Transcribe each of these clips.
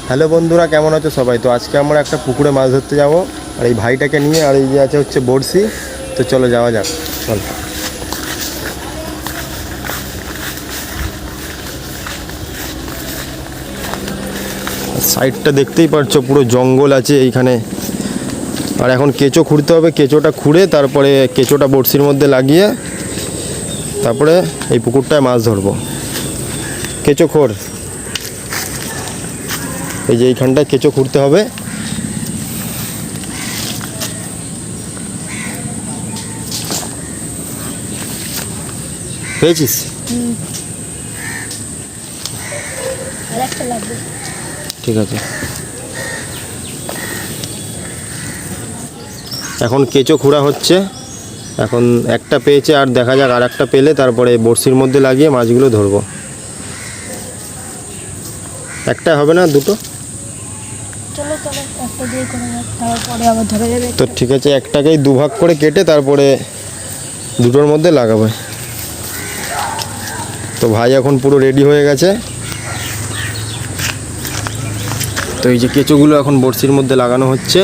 Hello বন্ধুরা, কেমন আছো সবাই? তো আজকে আমরা একটা পুকুরে মাছ ধরতে যাব, আর এই ভাইটাকে নিয়ে, আর এই যে আছে হচ্ছে বড়শি। তো চলো যাওয়া যাক, চল। সাইডটা দেখতেই পারছো, পুরো জঙ্গল আছে এইখানে। আর এখন কেঁচো খুঁড়তে হবে, কেঁচোটা খুঁড়ে তারপরে কেঁচোটা বড়শির মধ্যে লাগিয়ে তারপরে এই পুকুরটায় মাছ ধরবো। কেঁচো খোর, এই যে এইখানটায় কেঁচো খুঁড়তে হবে। পেয়েছিস? ঠিক আছে, এখন কেঁচো খোঁড়া হচ্ছে। এখন একটা পেয়েছে, আর দেখা যাক আর একটা পেলে তারপরে বড়শির মধ্যে লাগিয়ে মাছগুলো ধরবো। একটা হবে না, দুটো? তো ঠিক আছে, একটাকেই দুভাগ করে কেটে তারপরে দুটোর মধ্যে লাগাবে। তো ভাই এখন পুরো রেডি হয়ে গেছে। তো এই যে কেঁচোগুলো এখন বড়শির মধ্যে লাগানো হচ্ছে।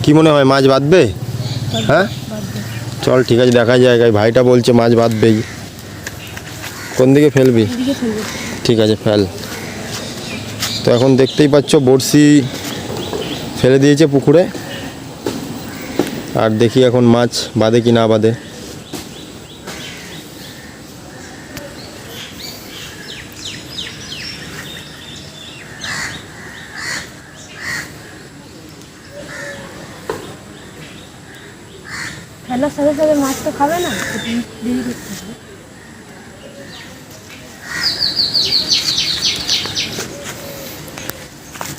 কি মনে হয়, মাছ বাঁধবে? হ্যাঁ চল, ঠিক আছে, দেখা যায়। ভাইটা বলছে মাছ বাঁধবেই। কোন দিকে ফেলবি? ঠিক আছে, ফেল। তো এখন দেখতেই পাচ্ছ বড়শি ফেলে দিয়েছে পুকুরে, আর দেখি এখন মাছ বাঁধে কি না বাঁধে। ফেলার সাথে সাথে মাছ তো খাবে না, দেরি করতে হবে।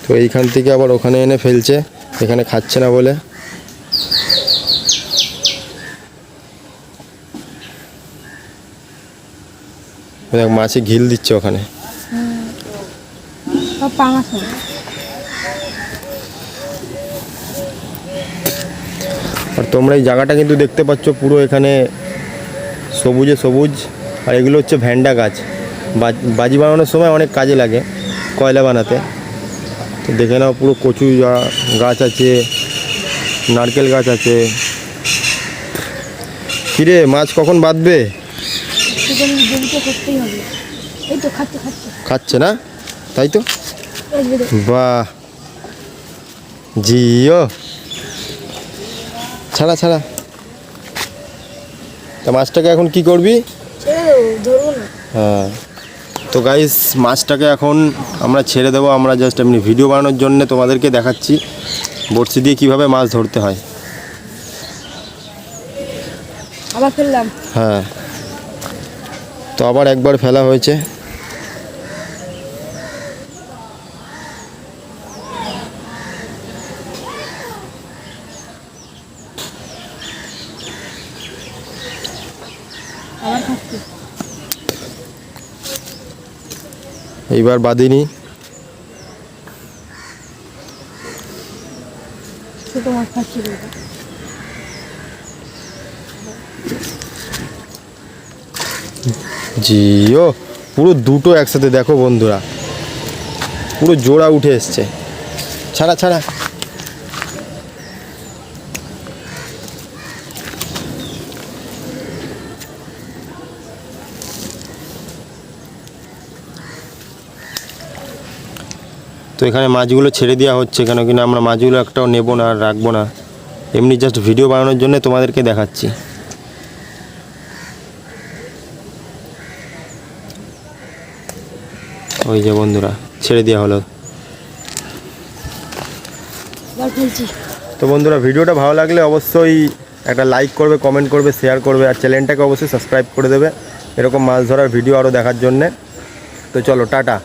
তো এইখান থেকে আবার ওখানে এনে ফেলছে, এখানে খাচ্ছে না বলে। দেখ, মাছে ঘিল দিচ্ছে ওখানে। আর তোমরা এই জায়গাটা কিন্তু দেখতে পাচ্ছ, পুরো এখানে সবুজে সবুজ। আর এগুলো হচ্ছে ভ্যান্ডা গাছ, বাজি বানানোর সময় অনেক কাজে লাগে, কয়লা বানাতে। তো দেখে নাও, পুরো কচু গাছ আছে, নারকেল গাছ আছে। কিরে, মাছ কখন বাঁধবে? খাচ্ছে না, তাই তো। বাহ, জিও, ছাড়া ছাড়া। তা মাছটাকে এখন কি করবি? হ্যাঁ, তো গাইস, মাছটাকে এখন আমরা ছেড়ে দেবো। আমরা জাস্ট এমনি ভিডিও বানানোর জন্য তোমাদেরকে দেখাচ্ছি বড়শি দিয়ে কীভাবে মাছ ধরতে হয়। আবার ফেললাম। হ্যাঁ, তো আবার একবার ফেলা হয়েছে। এইবার বাঁধিনি। জিও, পুরো দুটো একসাথে দেখো বন্ধুরা, পুরো জোড়া উঠে এসছে। ছাড়া ছাড়া। তো এখানে মাছগুলো ছেড়ে দেওয়া হচ্ছে, কেন কিনা আমরা মাছগুলো একটাও নেবো না আর রাখবো না, এমনি জাস্ট ভিডিও বানানোর জন্য তোমাদেরকে দেখাচ্ছি। ওই যে বন্ধুরা, ছেড়ে দেওয়া হলো। তো বন্ধুরা, ভিডিওটা ভালো লাগলে অবশ্যই একটা লাইক করবে, কমেন্ট করবে, শেয়ার করবে, আর চ্যানেলটাকে অবশ্যই সাবস্ক্রাইব করে দেবে এরকম মাছ ধরার ভিডিও আরও দেখার জন্যে। তো চলো, টাটা।